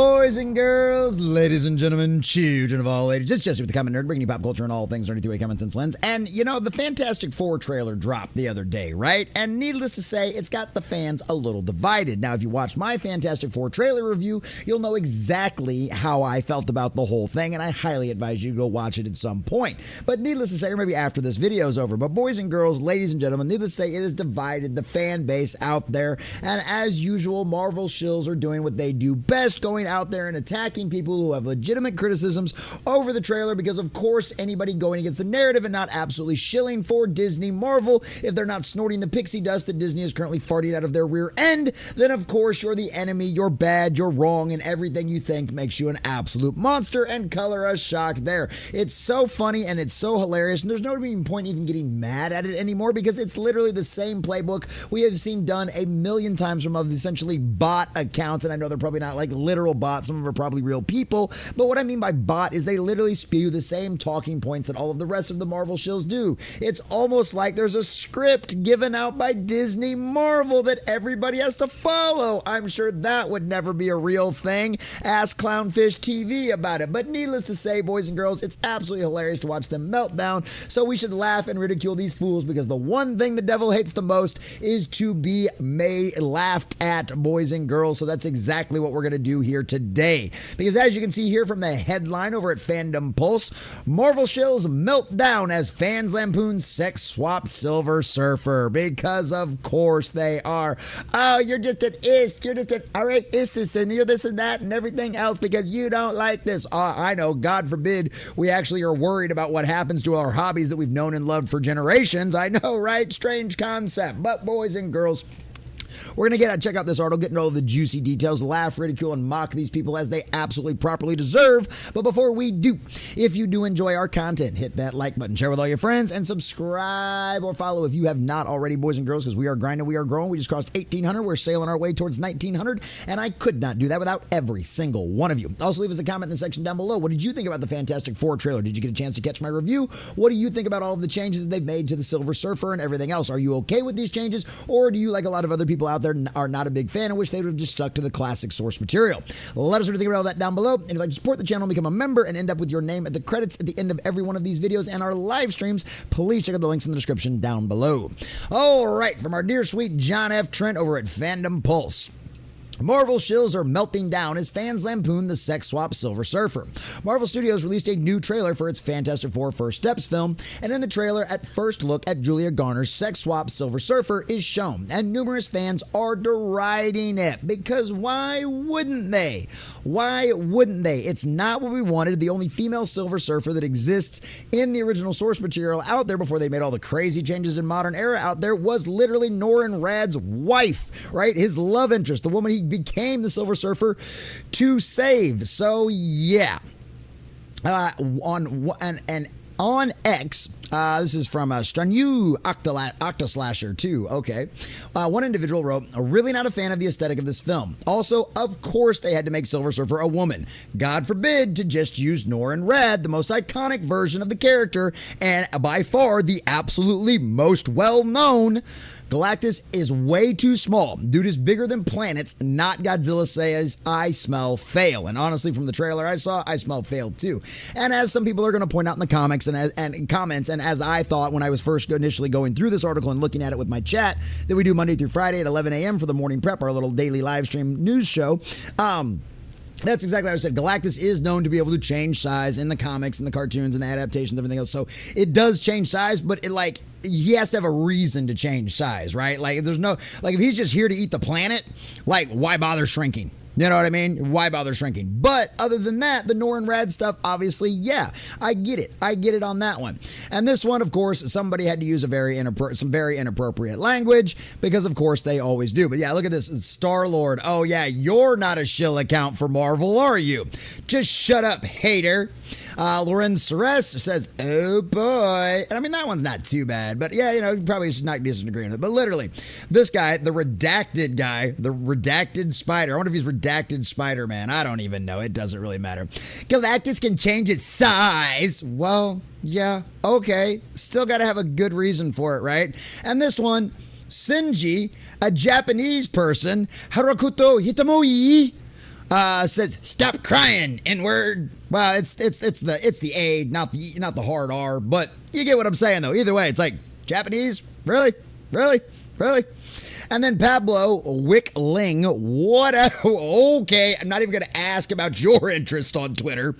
Boys and girls, ladies and gentlemen, children of all ages, it's Jesse with the Common Nerd, bringing you pop culture and all things underneath the common sense lens. And, you know, the Fantastic Four trailer dropped the other day, right? And needless to say, it's got the fans a little divided. Now, if you watched my Fantastic Four trailer review, you'll know exactly how I felt about the whole thing, and I highly advise you to go watch it at some point. But needless to say, or maybe after this video is over, but boys and girls, ladies and gentlemen, needless to say, it has divided the fan base out there. And as usual, Marvel shills are doing what they do best, going out there and attacking people who have legitimate criticisms over the trailer, because of course anybody going against the narrative and not absolutely shilling for Disney Marvel, if they're not snorting the pixie dust that Disney is currently farting out of their rear end, then of course you're the enemy, you're bad, you're wrong, and everything you think makes you an absolute monster, and color us shocked there. It's so funny and it's so hilarious, and there's no even point even getting mad at it anymore, because it's literally the same playbook we have seen done a million times from of essentially bot accounts. And I know they're probably not like literal bots, some of them are probably real people, but what I mean by bot is they literally spew the same talking points that all of the rest of the Marvel shills do. It's almost like there's a script given out by Disney Marvel that everybody has to follow. I'm sure that would never be a real thing. Ask Clownfish TV about it. But needless to say, boys and girls, it's absolutely hilarious to watch them melt down, so we should laugh and ridicule these fools, because the one thing the devil hates the most is to be laughed at, boys and girls. So that's exactly what we're going to do here today, because as you can see here from the headline over at Fandom Pulse, Marvel shills melt down as fans lampoon sex swap Silver Surfer, because of course they are. Oh, you're just an ist, you're just an alright istus, and you're this and that and everything else because you don't like this. I know, God forbid we actually are worried about what happens to our hobbies that we've known and loved for generations. I know, right? Strange concept. But boys and girls, we're going to check out this article, get into all the juicy details, laugh, ridicule, and mock these people as they absolutely properly deserve. But before we do, if you do enjoy our content, hit that like button, share with all your friends, and subscribe or follow if you have not already, boys and girls, because we are grinding, we are growing. We just crossed 1,800. We're sailing our way towards 1,900, and I could not do that without every single one of you. Also, leave us a comment in the section down below. What did you think about the Fantastic Four trailer? Did you get a chance to catch my review? What do you think about all of the changes that they've made to the Silver Surfer and everything else? Are you okay with these changes, or do you, like a lot of other people out there, are not a big fan and wish they would have just stuck to the classic source material? Let us know what you think about all that down below. And if you'd like to support the channel, become a member, and end up with your name at the credits at the end of every one of these videos and our live streams, please check out the links in the description down below. All right, from our dear sweet John F. Trent over at Fandom Pulse. Marvel shills are melting down as fans lampoon the sex swap Silver Surfer. Marvel Studios released a new trailer for its Fantastic Four First Steps film, and in the trailer, at first look at Julia Garner's sex swap Silver Surfer is shown, and numerous fans are deriding it, because why wouldn't they? Why wouldn't they? It's not what we wanted. The only female Silver Surfer that exists in the original source material out there before they made all the crazy changes in modern era out there was literally Norrin Radd's wife, right? His love interest, the woman he became the Silver Surfer to save. So yeah, on X, this is from Stranu Octoslasher 2. Okay. One individual wrote, really not a fan of the aesthetic of this film. Also, of course, they had to make Silver Surfer a woman. God forbid to just use Norrin Radd, the most iconic version of the character, and by far the absolutely most well-known. Galactus is way too small. Dude is bigger than planets, not Godzilla says, I smell fail. And honestly, from the trailer I saw, I smell fail too. And as some people are going to point out in the comics and comments, and as I thought when I was first initially going through this article and looking at it with my chat that we do Monday through Friday at 11 a.m. for the morning prep, our little daily live stream news show, that's exactly what I said. Galactus is known to be able to change size in the comics and the cartoons and the adaptations, everything else. So it does change size, but he has to have a reason to change size, right? Like, if there's no, like, if he's just here to eat the planet, like, why bother shrinking? You know what I mean? Why bother shrinking? But other than that, the Norrin Radd stuff, obviously, yeah, I get it. I get it on that one. And this one, of course, somebody had to use some very inappropriate language, because of course they always do. But yeah, look at this. Star-Lord. Oh yeah, you're not a shill account for Marvel, are you? Just shut up, hater. Lorenz Ceres says, oh boy. And I mean, that one's not too bad, but yeah, you know, probably just not disagreeing with it. But literally, this guy, the redacted guy, the redacted spider. I wonder if he's redacted Spider-Man. I don't even know. It doesn't really matter. Galactus can change its size. Well, yeah, okay. Still got to have a good reason for it, right? And this one, Shinji, a Japanese person, Harukoto Hitamoi, says, "Stop crying." N-word. Well, it's the A, not the hard R, but you get what I'm saying though. Either way, it's like, Japanese, really. And then Pablo Wickling, okay, I'm not even going to ask about your interest on Twitter.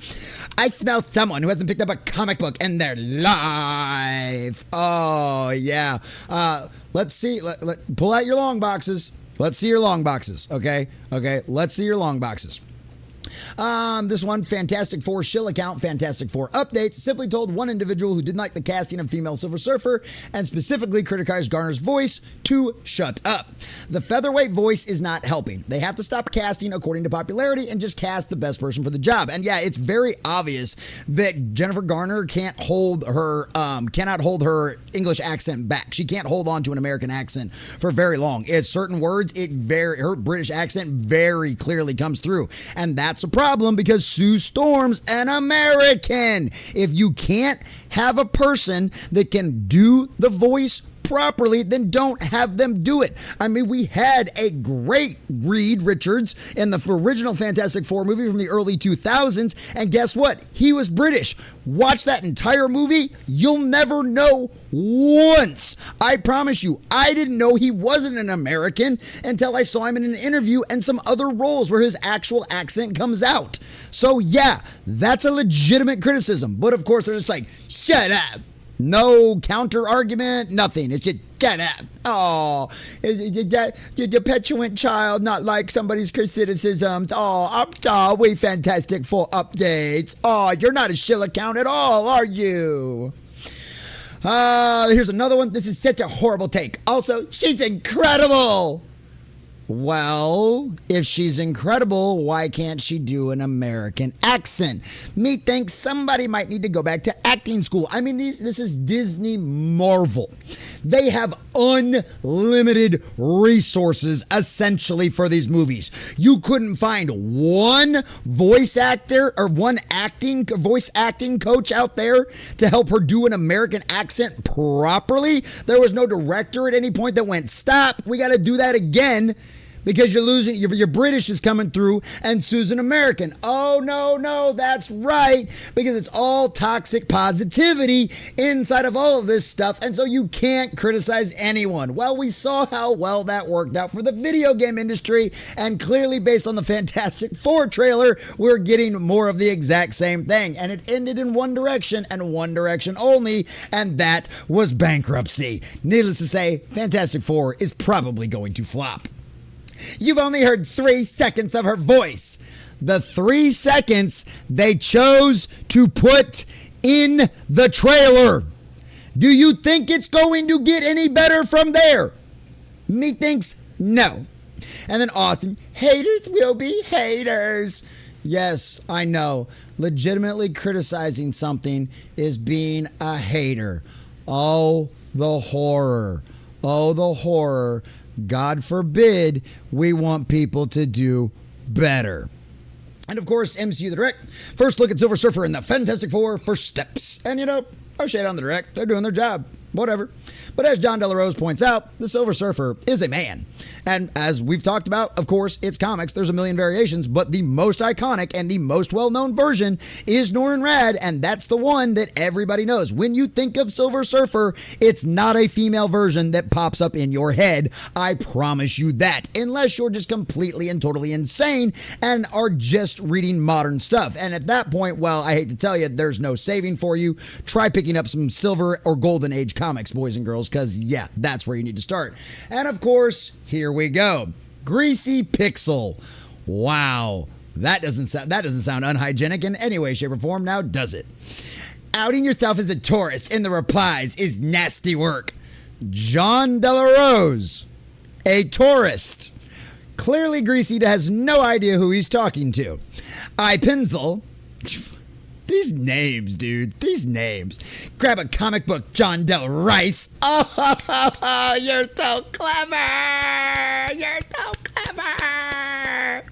"I smell someone who hasn't picked up a comic book in their life." Oh, yeah. Let's see. Pull out your long boxes. Let's see your long boxes, okay? Let's see your long boxes. This one, Fantastic Four shill account, Fantastic Four updates, simply told one individual who didn't like the casting of female Silver Surfer and specifically criticized Garner's voice to shut up. The featherweight voice is not helping. They have to stop casting according to popularity and just cast the best person for the job. And yeah, it's very obvious that Jennifer Garner cannot hold her English accent back. She can't hold on to an American accent for very long. It's certain words, her British accent very clearly comes through. And that's a problem because Sue Storm's an American. If you can't have a person that can do the voice properly, then don't have them do it. I mean, we had a great Reed Richards in the original Fantastic Four movie from the early 2000s, and guess what? He was British. Watch that entire movie, you'll never know once. I promise you, I didn't know he wasn't an American until I saw him in an interview and some other roles where his actual accent comes out. So yeah, that's a legitimate criticism, but of course they're just like, shut up. No counter argument, nothing. It's just, get up. Oh, the petulant child not like somebody's criticisms. Oh, I'm sorry, Fantastic Four updates. Oh, you're not a shill account at all, are you? Here's another one. This is such a horrible take. Also, she's incredible. Well, if she's incredible, why can't she do an American accent? Me thinks somebody might need to go back to acting school. I mean, this is Disney Marvel. They have unlimited resources, essentially, for these movies. You couldn't find one voice actor or one voice acting coach out there to help her do an American accent properly. There was no director at any point that went, stop, we got to do that again. Because you're losing, your British is coming through and Susan American. Oh, no, that's right. Because it's all toxic positivity inside of all of this stuff. And so you can't criticize anyone. Well, we saw how well that worked out for the video game industry. And clearly based on the Fantastic Four trailer, we're getting more of the exact same thing. And it ended in one direction and one direction only. And that was bankruptcy. Needless to say, Fantastic Four is probably going to flop. You've only heard 3 seconds of her voice. The 3 seconds they chose to put in the trailer. Do you think it's going to get any better from there? Me thinks no. And then Austin, haters will be haters. Yes, I know. Legitimately criticizing something is being a hater. Oh, the horror. Oh, the horror. God forbid we want people to do better. And of course, MCU The Direct. First look at Silver Surfer and the Fantastic Four First Steps. And no shade on The Direct. They're doing their job. Whatever. But as John Delarose points out, the Silver Surfer is a man. And as we've talked about, of course, it's comics. There's a million variations, but the most iconic and the most well-known version is Norrin Radd, and that's the one that everybody knows. When you think of Silver Surfer, it's not a female version that pops up in your head. I promise you that, unless you're just completely and totally insane and are just reading modern stuff. And at that point, well, I hate to tell you, there's no saving for you. Try picking up some Silver or Golden Age comics, boys and girls, because yeah, that's where you need to start. And of course, here we go. Greasy Pixel. Wow. That doesn't sound unhygienic in any way, shape, or form, now does it? Outing yourself as a tourist in the replies is nasty work. John Delarose, a tourist. Clearly Greasy has no idea who he's talking to. I Pencil. These names, dude. These names. Grab a comic book, John Del Rice. Oh, you're so clever. You're so clever.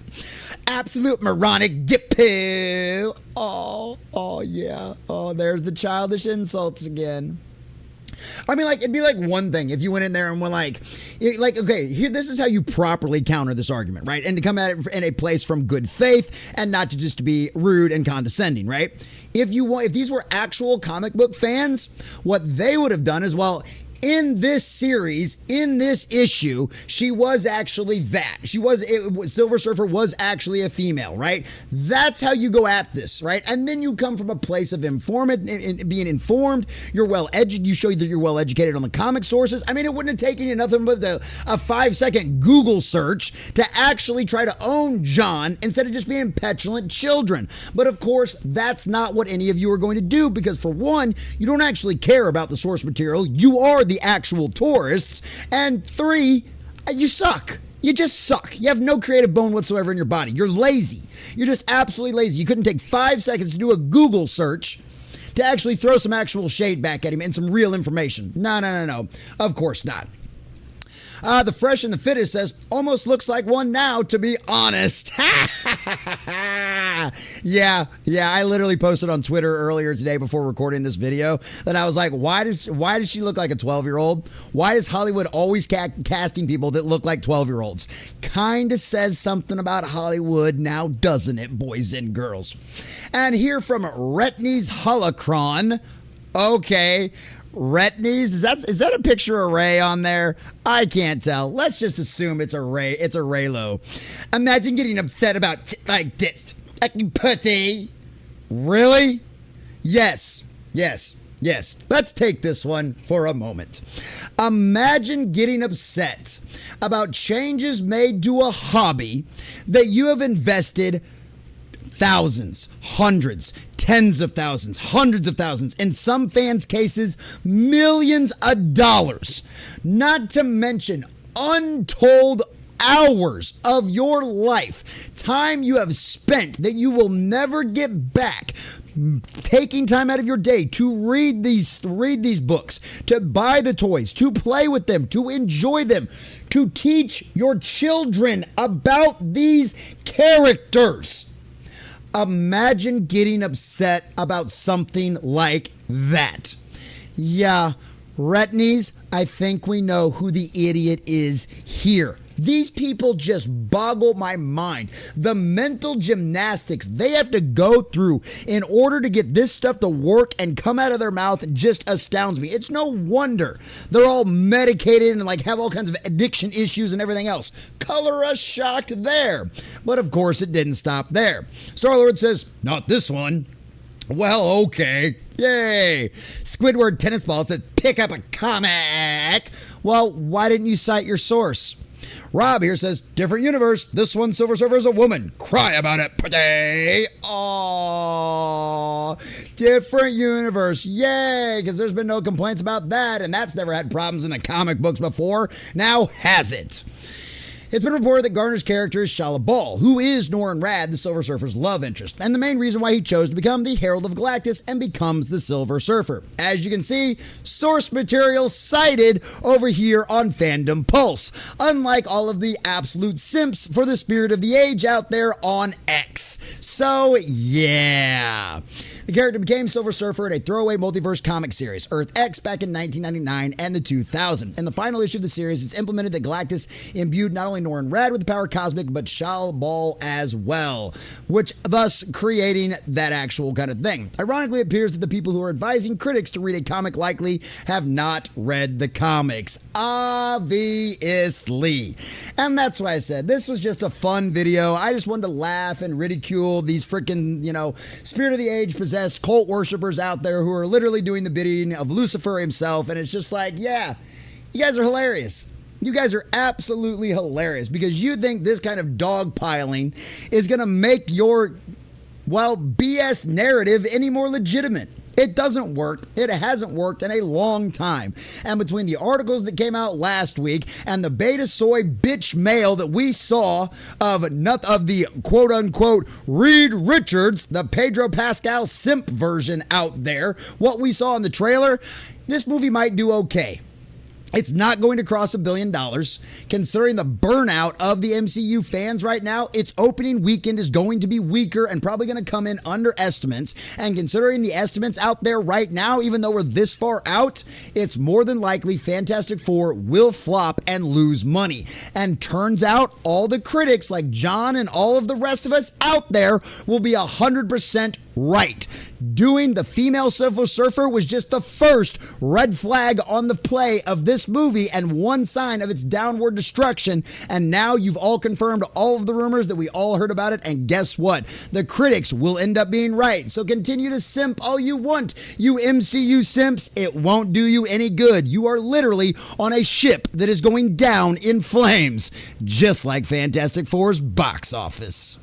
Absolute moronic dip-poo. Oh, yeah. Oh, there's the childish insults again. I mean, like, it'd be like one thing if you went in there and were like, okay, here, this is how you properly counter this argument, right? And to come at it in a place from good faith and not to just to be rude and condescending, right? If these were actual comic book fans, what they would have done is, well, in this series, in this issue, she was actually that. Silver Surfer was actually a female, right? That's how you go at this, right? And then you come from a place of being informed. You're well-educated. You show that you're well-educated on the comic sources. I mean, it wouldn't have taken you nothing but a 5-second Google search to actually try to own John instead of just being petulant children. But of course, that's not what any of you are going to do because, for one, you don't actually care about the source material. You are the actual tourists. And 3, you suck. You just suck. You have no creative bone whatsoever in your body. You're lazy. You're just absolutely lazy. You couldn't take 5 seconds to do a Google search to actually throw some actual shade back at him and some real information. No. Of course not. The Fresh and the Fittest says, almost looks like one now, to be honest. Yeah, I literally posted on Twitter earlier today before recording this video that I was like, why does she look like a 12-year-old? Why is Hollywood always casting people that look like 12-year-olds? Kind of says something about Hollywood now, doesn't it, boys and girls? And here from Retney's Holocron, okay, Retney's, is that a picture of Ray on there? I can't tell. Let's just assume it's a Ray. It's a Raylo. Imagine getting upset about like this. Like you pussy. Really? Yes. Let's take this one for a moment. Imagine getting upset about changes made to a hobby that you have invested thousands, hundreds, tens of thousands, hundreds of thousands, in some fans' cases, millions of dollars. Not to mention untold hours of your life, time you have spent that you will never get back, taking time out of your day to read these books, to buy the toys, to play with them, to enjoy them, to teach your children about these characters. Imagine getting upset about something like that. Yeah, Retneys, I think we know who the idiot is here. These people just boggle my mind. The mental gymnastics they have to go through in order to get this stuff to work and come out of their mouth just astounds me. It's no wonder they're all medicated and like have all kinds of addiction issues and everything else. Color us shocked there. But of course it didn't stop there. Star-Lord says, not this one. Well, okay. Yay. Squidward Tennis Ball says, pick up a comic. Well, why didn't you cite your source? Rob here says, different universe. This one, Silver Surfer is a woman. Cry about it, pretty. Aww. Different universe. Yay, because there's been no complaints about that, and that's never had problems in the comic books before. Now has it? It's been reported that Garner's character is Shala Bal, who is Norrin Radd, the Silver Surfer's love interest, and the main reason why he chose to become the Herald of Galactus and becomes the Silver Surfer. As you can see, source material cited over here on Fandom Pulse, unlike all of the absolute simps for the spirit of the age out there on X. So, yeah. The character became Silver Surfer in a throwaway multiverse comic series, Earth X, back in 1999 and the 2000. In the final issue of the series, it's implemented that Galactus imbued not only Norrin Radd with the power cosmic, but Shala Bal as well, which thus creating that actual kind of thing. Ironically, it appears that the people who are advising critics to read a comic likely have not read the comics. Obviously. And that's why I said this was just a fun video. I just wanted to laugh and ridicule these freaking, spirit of the age possessed cult worshippers out there who are literally doing the bidding of Lucifer himself. And it's just like, yeah, you guys are hilarious. You guys are absolutely hilarious because you think this kind of dogpiling is going to make your, BS narrative any more legitimate. It doesn't work. It hasn't worked in a long time. And between the articles that came out last week and the beta soy bitch mail that we saw of the quote-unquote Reed Richards, the Pedro Pascal simp version out there, what we saw in the trailer, this movie might do okay. It's not going to cross $1 billion. Considering the burnout of the MCU fans right now, its opening weekend is going to be weaker and probably going to come in under estimates. And considering the estimates out there right now, even though we're this far out, it's more than likely Fantastic Four will flop and lose money. And turns out all the critics like John and all of the rest of us out there will be 100% right. Doing the female Silver Surfer was just the first red flag on the play of this movie and one sign of its downward destruction. And now you've all confirmed all of the rumors that we all heard about it. And guess what? The critics will end up being right. So continue to simp all you want, you MCU simps. It won't do you any good. You are literally on a ship that is going down in flames, just like Fantastic Four's box office.